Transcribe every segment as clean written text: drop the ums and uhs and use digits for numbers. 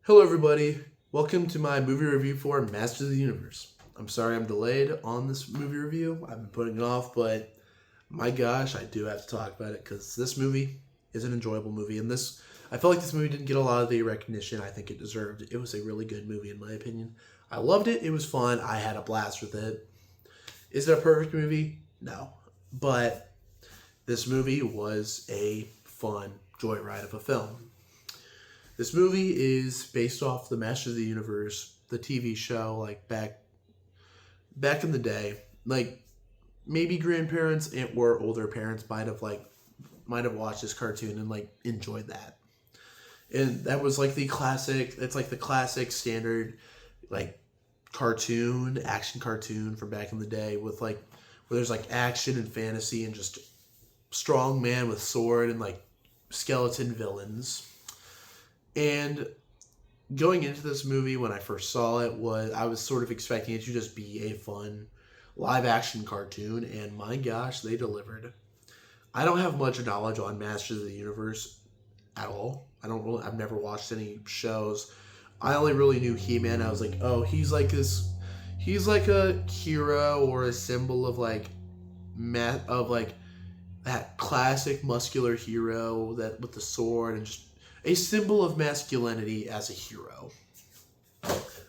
Hello, everybody. Welcome to my movie review for Masters of the Universe. I'm sorry I'm delayed on this movie review. I've been putting it off, but my gosh, I do have to talk about it because this movie is an enjoyable movie. And I feel like this movie didn't get a lot of the recognition I think it deserved. It was a really good movie, in my opinion. I loved it. It was fun. I had a blast with it. Is it a perfect movie? No. But this movie was a fun joyride of a film. This movie is based off the Masters of the Universe, the TV show, like back in the day. Like maybe grandparents or older parents might have watched this cartoon and like enjoyed that. And that was like the classic. It's like the classic standard like action cartoon from back in the day with like where there's like action and fantasy and just strong man with sword and like skeleton villains. And going into this movie when I first saw it I was sort of expecting it to just be a fun live action cartoon, and my gosh, they delivered. I don't have much knowledge on Masters of the Universe at all. I've never watched any shows. I only really knew He-Man. I was like, oh, he's like a hero or a symbol of like that classic muscular hero that with the sword and just a symbol of masculinity as a hero.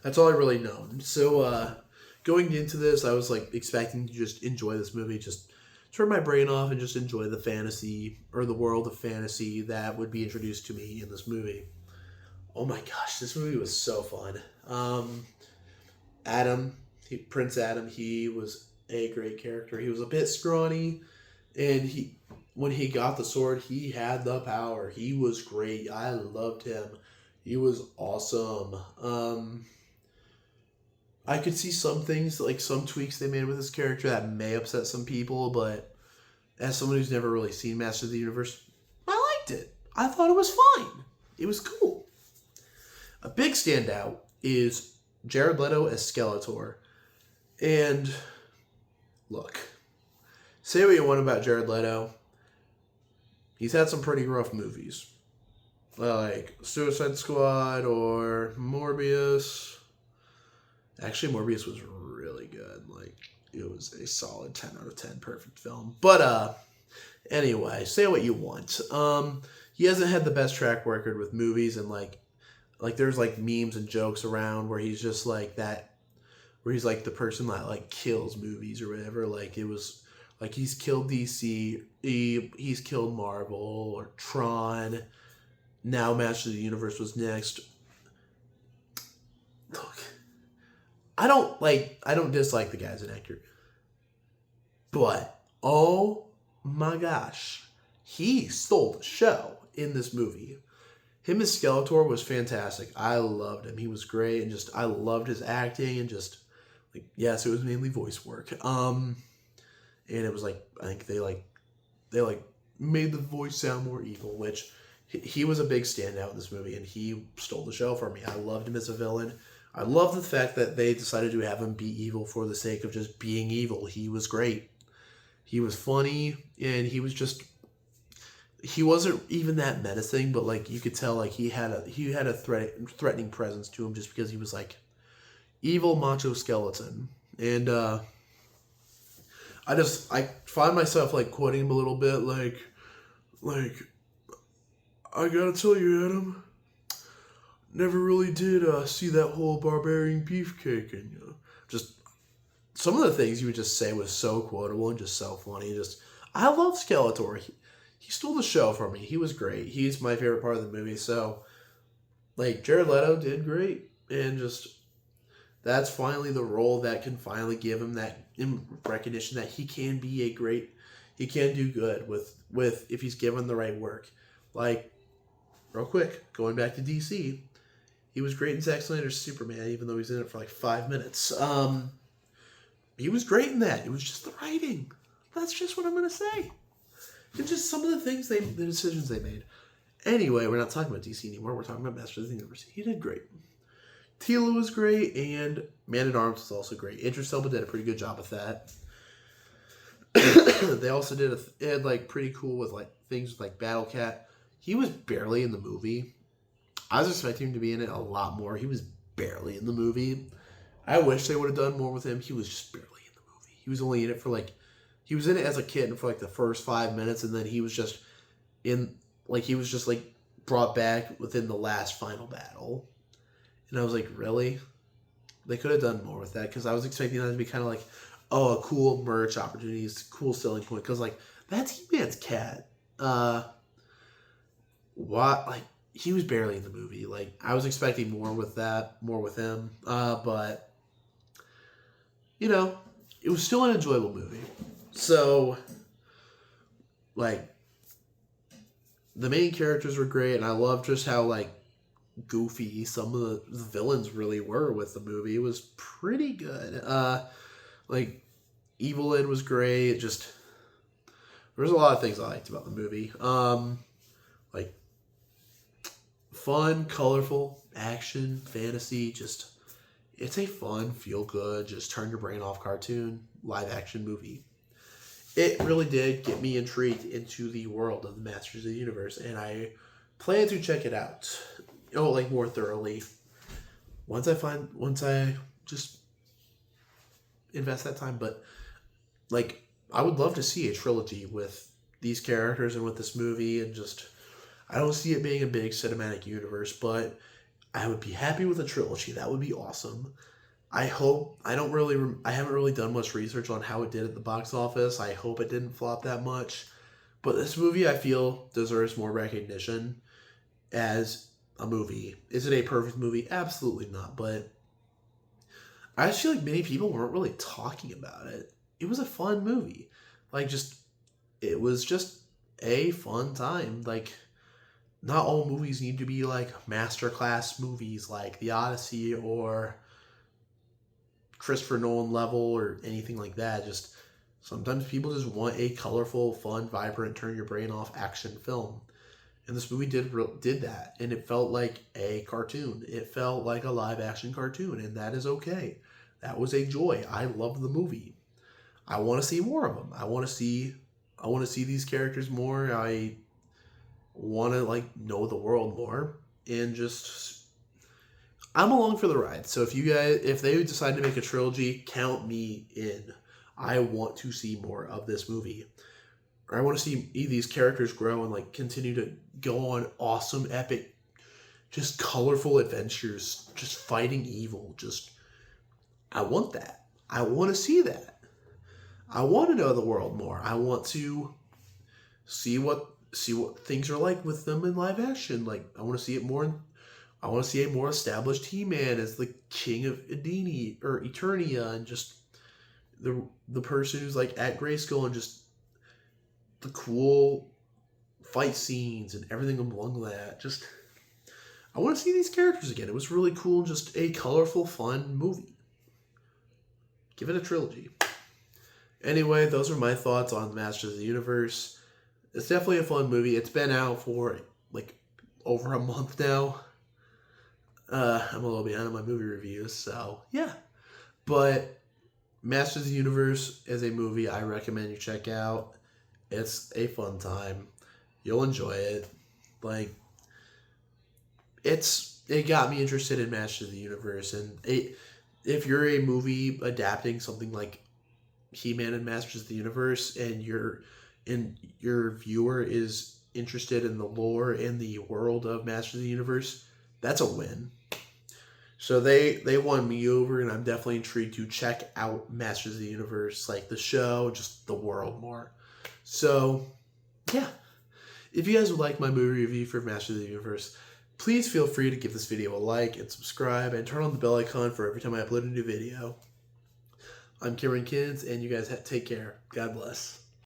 That's all I really known. So going into this, I was like expecting to just enjoy this movie, just turn my brain off and just enjoy the fantasy or the world of fantasy that would be introduced to me in this movie. Oh my gosh, this movie was so fun. Prince Adam, he was a great character. He was a bit scrawny, and when he got the sword, he had the power. He was great. I loved him. He was awesome. I could see some things, like some tweaks they made with his character that may upset some people, but as someone who's never really seen Master of the Universe, I liked it. I thought it was fine. It was cool. A big standout is Jared Leto as Skeletor. And look, say what you want about Jared Leto. He's had some pretty rough movies, like Suicide Squad or Morbius. Actually, Morbius was really good. Like, it was a solid 10 out of 10 perfect film. But anyway, say what you want. He hasn't had the best track record with movies, and like there's like memes and jokes around where he's just like that, where he's like the person that like kills movies or whatever. Like, it was like he's killed DC, he's killed Marvel or Tron. Now Masters of the Universe was next. Look, I don't dislike the guy as an actor, but oh my gosh, he stole the show in this movie. Him as Skeletor was fantastic. I loved him. He was great, and just I loved his acting and just like, yes, it was mainly voice work. And it was like, I think they made the voice sound more evil, which he was a big standout in this movie, and he stole the show for me. I loved him as a villain. I love the fact that they decided to have him be evil for the sake of just being evil. He was great. He was funny, and he wasn't even that menacing, but like you could tell like he had a threatening presence to him just because he was like evil macho skeleton. And I find myself like quoting him a little bit, like I gotta tell you, Adam, never really did see that whole barbarian beefcake in you. Just some of the things he would just say was so quotable and just so funny. Just I love Skeletor. He stole the show from me. He was great. He's my favorite part of the movie. So like Jared Leto did great, and just that's finally the role that can finally give him that recognition that he can do good with if he's given the right work. Like, real quick, going back to DC, he was great in Zack Snyder's Superman, even though he's in it for like 5 minutes. He was great in that. It was just the writing. That's just what I'm gonna say. It's just some of the decisions they made. Anyway, we're not talking about DC anymore. We're talking about Masters of the Universe. He did great. Tila was great, and Man-at-Arms was also great. Idris Elba did a pretty good job with that. They also had like pretty cool with like things with like Battle Cat. He was barely in the movie, I was expecting him to be in it a lot more. He was barely in the movie. I wish they would have done more with him. He was just barely in the movie. He was only in it for like, he was in it as a kid for like the first 5 minutes, and then he was just in, like, he was just like brought back within the last final battle. And I was like, really? They could have done more with that, because I was expecting that to be kind of like, oh, a cool merch opportunities, cool selling point, because like that's He-Man's cat. What, like, he was barely in the movie. Like, I was expecting more with that, more with him. But you know, it was still an enjoyable movie. So, like, the main characters were great, and I loved just how like goofy some of the villains really were with the movie. It was pretty good. Like, Evil Ed was great. Just, there's a lot of things I liked about the movie. Like, fun, colorful, action, fantasy, just, it's a fun, feel good, just turn your brain off cartoon, live action movie. It really did get me intrigued into the world of the Masters of the Universe, and I plan to check it out, like, more thoroughly once I just invest that time. But like, I would love to see a trilogy with these characters and with this movie, and just, I don't see it being a big cinematic universe, but I would be happy with a trilogy. That would be awesome. I hope, I haven't really done much research on how it did at the box office. I hope it didn't flop that much. But this movie, I feel, deserves more recognition as a movie. Is it a perfect movie? Absolutely not. But I just feel like many people weren't really talking about it. It was a fun movie. Like, just, it was just a fun time. Like, not all movies need to be like masterclass movies like The Odyssey or Christopher Nolan level or anything like that. Just, sometimes people just want a colorful, fun, vibrant, turn your brain off action film. And this movie did that, and it felt like a cartoon. It felt like a live action cartoon, and that is okay. That was a joy. I loved the movie. I want to see more of them. I want to see these characters more. I want to like know the world more, and just, I'm along for the ride. So if they decide to make a trilogy, count me in. I want to see more of this movie. I want to see these characters grow and like continue to go on awesome, epic, just colorful adventures, just fighting evil. Just, I want that. I want to see that. I want to know the world more. I want to see what things are like with them in live action. Like, I want to see it more. I want to see a more established He-Man as the king of Edeni or Eternia, and just the person who's like at Grayskull, and just the cool fight scenes and everything along that. Just, I want to see these characters again. It was really cool, just a colorful, fun movie. Give it a trilogy. Anyway, those are my thoughts on Masters of the Universe. It's definitely a fun movie. It's been out for like over a month now. I'm a little behind on my movie reviews, so yeah. But Masters of the Universe is a movie I recommend you check out. It's a fun time. You'll enjoy it. Like, it got me interested in Masters of the Universe, and if you're a movie adapting something like He-Man and Masters of the Universe, and your viewer is interested in the lore and the world of Masters of the Universe, that's a win. So they won me over, and I'm definitely intrigued to check out Masters of the Universe, like the show, just the world more. So, yeah. If you guys would like my movie review for Masters of the Universe, please feel free to give this video a like and subscribe, and turn on the bell icon for every time I upload a new video. I'm Cameron Kids, and you guys take care. God bless.